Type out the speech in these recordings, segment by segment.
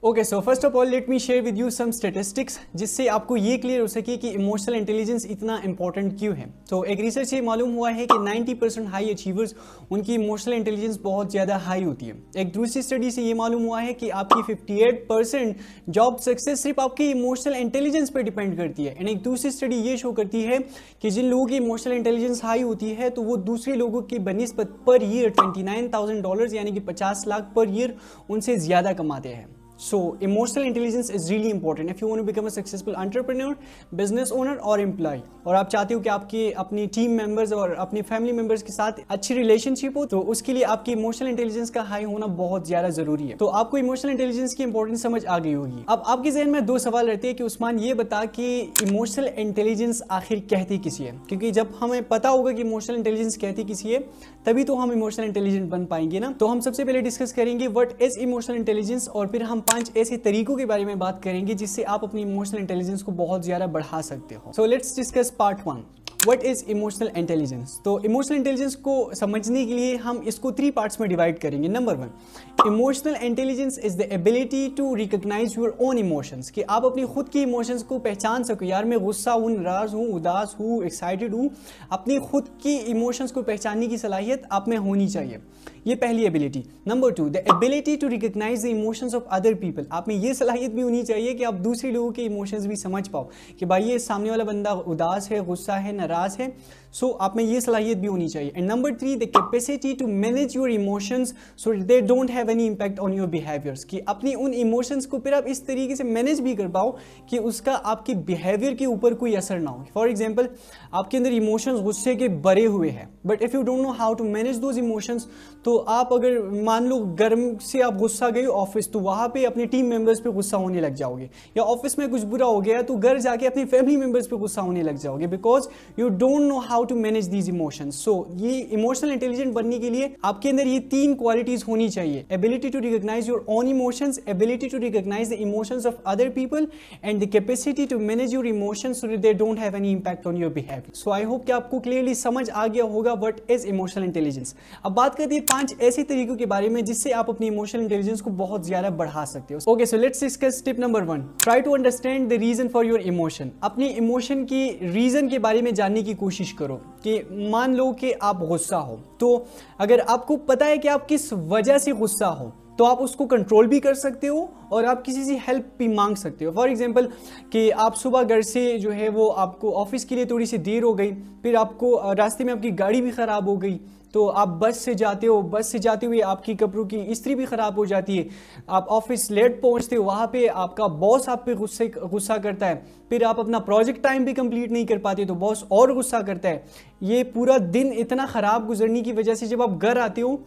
Okay, so first of all let me share with you some statistics जिससे आपको ये clear हो सके कि इमोशनल इंटेलिजेंस इतना इंपॉर्टेंट क्यों है। तो एक रिसर्च से मालूम हुआ है कि 90% हाई अचीवर्स उनकी इमोशनल इंटेलिजेंस बहुत ज़्यादा हाई होती है। एक दूसरी स्टडी से ये मालूम हुआ है कि आपकी 58% जॉब सक्सेस सिर्फ आपकी इमोशनल इंटेलिजेंस पर डिपेंड करती है। एंड एक दूसरी स्टडी ये शो करती है कि जिन लोगों की इमोशनल इंटेलिजेंस हाई होती है तो वो दूसरे लोगों की बनिस्बत पर ईयर $29,000 यानी कि 50 लाख पर ईयर उनसे ज़्यादा कमाते हैं। So emotional intelligence is really important if you want to become a successful entrepreneur, business owner or employee। और आप चाहते हो कि आपके अपनी टीम मेंबर्स और अपने फैमिली मेंबर्स के साथ अच्छी रिलेशनशिप हो, तो उसके लिए आपकी इमोशनल इंटेलिजेंस का हाई होना बहुत ज्यादा जरूरी है। तो आपको इमोशनल इंटेलिजेंस की इंपॉर्टेंस समझ आ गई होगी। अब आपके जहन में दो सवाल रहते हैं कि उस्मान ये बता कि इमोशनल इंटेलिजेंस आखिर कहती किसी है, क्योंकि जब हमें पता होगा कि इमोशनल इंटेलिजेंस कहती किसी है तभी तो हम इमोशनल इंटेलिजेंट बन पाएंगे ना। तो हम सबसे पहले डिस्कस करेंगे व्हाट इज इमोशनल इंटेलिजेंस और फिर हम 5 ऐसे तरीकों के बारे में बात करेंगे जिससे आप अपनी इमोशनल इंटेलिजेंस को बहुत ज्यादा बढ़ा सकते हो। सो let's discuss part 1, what is emotional intelligence. तो इमोशनल इंटेलिजेंस को समझने के लिए हम इसको 3 पार्ट्स में डिवाइड करेंगे। Number 1, emotional intelligence is the ability to recognise your own emotions, कि आप अपनी खुद की इमोशंस को पहचान सको। यार मैं गुस्सा हूँ, नाराज हूँ, उदास हूँ, एक्साइटेड हूँ। अपनी खुद की इमोशंस को पहचानने की सलाहियत आप में होनी चाहिए, ये पहली ability. Number 2, the ability to recognise the emotions of other people, आप में ये सलाहियत भी होनी चाहिए कि आप दूसरे लोगों के इमोशंस भी समझ पाओ कि भाई ये सामने वाला बंदा उदास है, गुस्सा है, नाराज है। सो आप में ये सलाहियत भी होनी चाहिए। And number 3, the capacity to manage your emotions so they don't have any impact on your behaviours, कि अपनी उन इमोशंस को फिर आप इस तरीके से मैनेज भी कर पाओ कि उसका आपके बिहेवियर के ऊपर कोई असर ना हो। फॉर एग्जाम्पल, आपके अंदर इमोशंस गुस्से के भरे हुए हैं, but if you don't know how to manage those emotions, तो आप अगर मान लो गर्म से आप गुस्सा गए ऑफिस, तो वहां पे अपने टीम मेंबर्स पे गुस्सा होने लग जाओगे, या ऑफिस में कुछ बुरा हो गया तो घर जाके अपनी फैमिली मेंबर्स पे गुस्सा होने लग जाओगे, because you don't know how to manage these emotions. So ये इमोशनल इंटेलिजेंट बनने के लिए आपके अंदर ये 3 क्वालिटीज होनी चाहिए: ability to recognise your own emotions, ability to recognise the emotions of other people, and the capacity to manage your emotions so that they don't have any impact on your behaviour. So I hope कि आपको clearly समझ आ गया होगा what is emotional intelligence. अब बात करते हैं 5 ऐसे तरीकों के बारे में जिससे आप अपनी इमोशनल इंटेलिजेंस को बहुत ज्यादा बढ़ा सकते हो। Okay, so let's discuss tip number 1, try to understand the reason for your emotion. अपनी इमोशन की रीजन के बारे में जानने की कोशिश करो। कि मान लो कि आप गुस्सा हो, तो अगर आपको पता है कि आप किस वजह से गुस्सा हो तो आप उसको कंट्रोल भी कर सकते हो और आप किसी से हेल्प भी मांग सकते हो। फॉर एग्जांपल कि आप सुबह घर से जो है वो आपको ऑफिस के लिए थोड़ी सी देर हो गई, फिर आपको रास्ते में आपकी गाड़ी भी ख़राब हो गई, तो आप बस से जाते हो, बस से जाते हुए आपकी कपड़ों की इस्त्री भी ख़राब हो जाती है, आप ऑफिस लेट पहुंचते हो, वहाँ पे आपका बॉस आप पे गुस्सा करता है, फिर आप अपना प्रोजेक्ट टाइम भी कंप्लीट नहीं कर पाते तो बॉस और गुस्सा करता है। ये पूरा दिन इतना ख़राब गुजरने की वजह से जब आप घर आते हो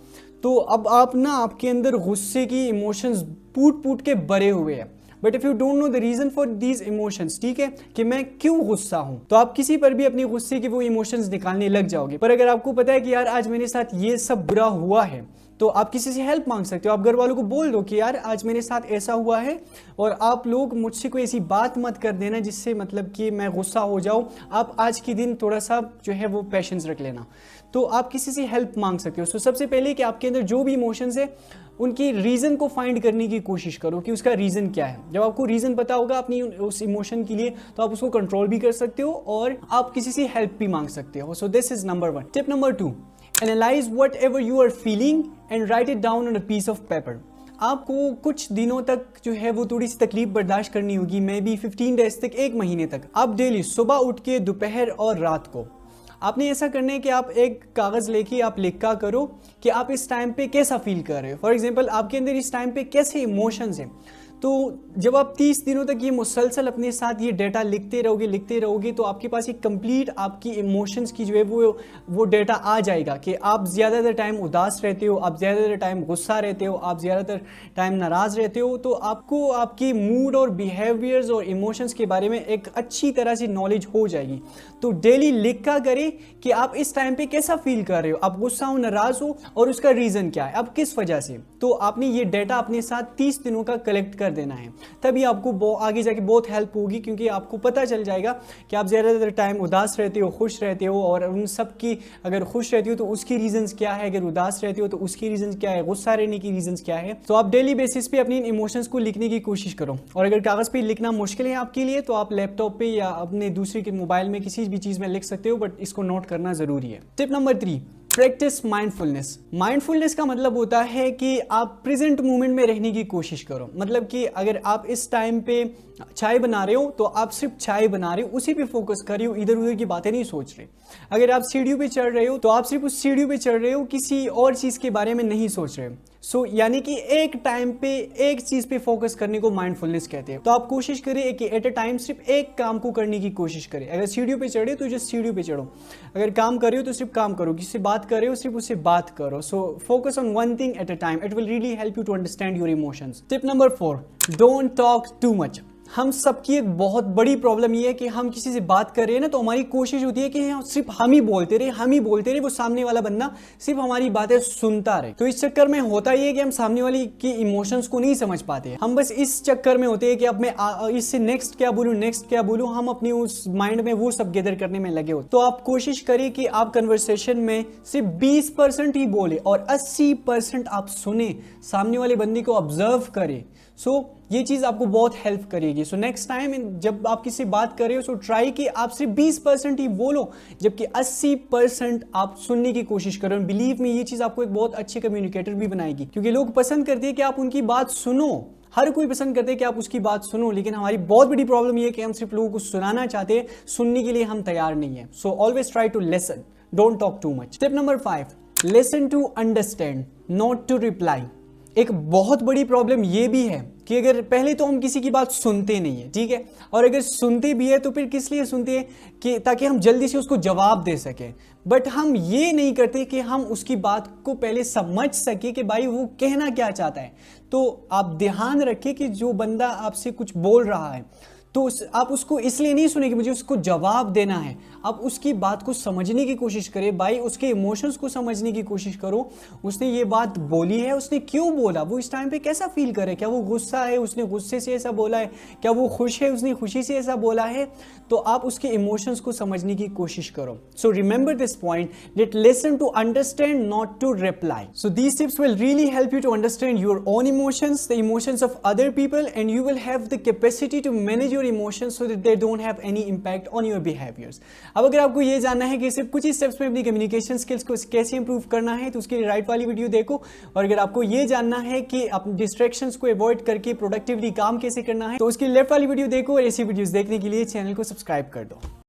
तो अब आप ना आपके अंदर गुस्से की इमोशंस फूट फूट के भरे हुए हैं। But if you don't know the reason for these emotions, ठीक है, कि मैं क्यों गुस्सा हूं, तो आप किसी पर भी अपने गुस्से के वो इमोशंस निकालने लग जाओगे। पर अगर आपको पता है कि यार आज मेरे साथ ये सब बुरा हुआ है, तो आप किसी से हेल्प मांग सकते हो। आप घर वालों को बोल दो कि यार आज मेरे साथ ऐसा हुआ है और आप लोग मुझसे कोई ऐसी बात मत कर देना जिससे मतलब कि मैं गुस्सा हो जाऊं, आप आज के दिन थोड़ा सा जो है वो पेशेंस रख लेना। तो आप किसी से हेल्प मांग सकते हो। तो सबसे पहले कि आपके अंदर जो भी इमोशंस है उनकी रीज़न को फाइंड करने की कोशिश करो कि उसका रीज़न क्या है। जब आपको रीज़न पता होगा अपनी उस इमोशन के लिए तो आप उसको कंट्रोल भी कर सकते हो और आप किसी से हेल्प भी मांग सकते हो। So this is number 1। Tip number 2, analyse whatever you are feeling and write it down on a piece of paper. आपको कुछ दिनों तक जो है वो थोड़ी सी तकलीफ बर्दाश्त करनी होगी, मे बी 15 डेज तक, 1 महीने तक। आप डेली सुबह उठ के दोपहर और रात को आपने ऐसा करना है कि आप एक कागज़ लेके आप लिखा करो कि आप इस टाइम पे कैसा फील कर रहे हो। फॉर एग्जांपल आपके अंदर इस टाइम पे कैसे इमोशंस हैं। तो जब आप 30 दिनों तक ये मुसलसल अपने साथ ये डेटा लिखते रहोगे तो आपके पास एक कंप्लीट आपकी इमोशंस की जो है वो डेटा आ जाएगा कि आप ज़्यादातर टाइम उदास रहते हो, आप ज़्यादातर टाइम गुस्सा रहते हो, आप ज़्यादातर टाइम नाराज़ रहते हो। तो आपको आपकी मूड और बिहेवियर्स और इमोशंस के बारे में एक अच्छी तरह से नॉलेज हो जाएगी। तो डेली लिखा करें कि आप इस टाइम पे कैसा फील कर रहे हो, आप गुस्सा हो, नाराज़ हो और उसका रीज़न क्या है, आप किस वजह से। तो आपने ये डेटा अपने साथ 30 दिनों का कलेक्ट कर देना है, तभी आपको आगे जाके बहुत हेल्प होगी, क्योंकि आपको पता चल जाएगा कि आप ज़्यादातर टाइम उदास रहते हो, खुश रहते हो, और उन सब की अगर खुश रहती हो तो उसकी रीजंस क्या है, अगर उदास रहते हो तो उसकी रीजंस क्या है, गुस्सा रहने की रीजंस क्या है। तो आप डेली बेसिस पे अपनी इमोशंस को लिखने की कोशिश करो, और अगर कागज़ पे लिखना मुश्किल है आपके लिए तो आप लैपटॉप पे या अपने दूसरे के मोबाइल में किसी भी चीज़ में लिख सकते हो, बट इसको नोट करना ज़रूरी है। Tip number 3, practice mindfulness. Mindfulness का मतलब होता है कि आप प्रेजेंट मोमेंट में रहने की कोशिश करो। मतलब कि अगर आप इस टाइम पे चाय बना रहे हो तो आप सिर्फ चाय बना रहे हो, उसी पे फोकस कर रहे हो, इधर उधर की बातें नहीं सोच रहे। अगर आप सीढ़ियों पे चढ़ रहे हो तो आप सिर्फ उस सीढ़ियों पे चढ़ रहे हो, किसी और चीज़ के बारे में नहीं सोच रहे हो। यानी कि एक टाइम पे एक चीज़ पे फोकस करने को माइंडफुलनेस कहते हैं। तो आप कोशिश करें कि एट अ टाइम सिर्फ एक काम को करने की कोशिश करें। अगर सीढ़ियों पे चढ़े तो जस्ट सीढ़ियों पे चढ़ो, अगर काम कर रहे हो तो सिर्फ काम करो, किसी से बात कर रहे हो सिर्फ उससे बात करो। So focus on one thing at a time, it will really help you to understand your emotions. Tip number 4, don't talk too much. हम सबकी एक बहुत बड़ी प्रॉब्लम ये है कि हम किसी से बात कर रहे हैं ना, तो हमारी कोशिश होती है कि सिर्फ हम ही बोलते रहे, वो सामने वाला बंदा सिर्फ हमारी बातें सुनता रहे। तो इस चक्कर में होता ये है कि हम सामने वाली की इमोशंस को नहीं समझ पाते। हम बस इस चक्कर में होते हैं कि अब मैं इससे नेक्स्ट क्या बोलूं, हम अपनी उस माइंड में वो सब गैदर करने में लगे हो। तो आप कोशिश करिए कि आप कन्वर्सेशन में सिर्फ 20% ही बोले और 80% आप सुने, सामने वाले बंदे को ऑब्जर्व करें। ये चीज़ आपको बहुत हेल्प करेगी। सो नेक्स्ट टाइम जब आप किसी बात कर रहे हो सो ट्राई कि आप सिर्फ 20% ही बोलो, जबकि 80% आप सुनने की कोशिश करो। बिलीव मी, ये चीज़ आपको एक बहुत अच्छे कम्युनिकेटर भी बनाएगी, क्योंकि लोग पसंद करते हैं कि आप उनकी बात सुनो। हर कोई पसंद करते हैं कि आप उसकी बात सुनो, लेकिन हमारी बहुत बड़ी प्रॉब्लम ये है कि हम सिर्फ लोगों को सुनाना चाहते हैं, सुनने के लिए हम तैयार नहीं है। So always try to listen, don't talk too much. Tip number 5, listen to understand, not to reply. एक बहुत बड़ी प्रॉब्लम ये भी है कि अगर पहले तो हम किसी की बात सुनते नहीं है, ठीक है, और अगर सुनते भी है तो फिर किस लिए सुनते हैं कि ताकि हम जल्दी से उसको जवाब दे सकें। बट हम ये नहीं करते कि हम उसकी बात को पहले समझ सके कि भाई वो कहना क्या चाहता है। तो आप ध्यान रखें कि जो बंदा आपसे कुछ बोल रहा है तो आप उसको इसलिए नहीं सुने कि मुझे उसको जवाब देना है, आप उसकी बात को समझने की कोशिश करें। भाई उसके इमोशंस को समझने की कोशिश करो। उसने ये बात बोली है, उसने क्यों बोला, वो इस टाइम पे कैसा फील करे, क्या वो गुस्सा है, उसने गुस्से से ऐसा बोला है, क्या वो खुश है, उसने खुशी से ऐसा बोला है। तो आप उसके इमोशंस को समझने की कोशिश करो। So remember this point, let listen to understand, not to reply. So these tips will really help you to understand your own emotions, the emotions of other people, and you will have the capacity to manage your emotions so that they don't have any impact on your behaviors। अब अगर आपको ये जानना है कि सिर्फ कुछ ही steps में अपनी कम्युनिकेशन स्किल्स को कैसे इंप्रूव करना है तो उसके लिए राइट वाली वीडियो देखो। और अगर आपको ये जानना है कि आप डिस्ट्रैक्शंस को अवॉइड करके प्रोडक्टिवली काम कैसे करना है तो उसकी लेफ्ट वाली वीडियो देखो। और ऐसी वीडियोस देखने के लिए चैनल को सब्सक्राइब कर दो।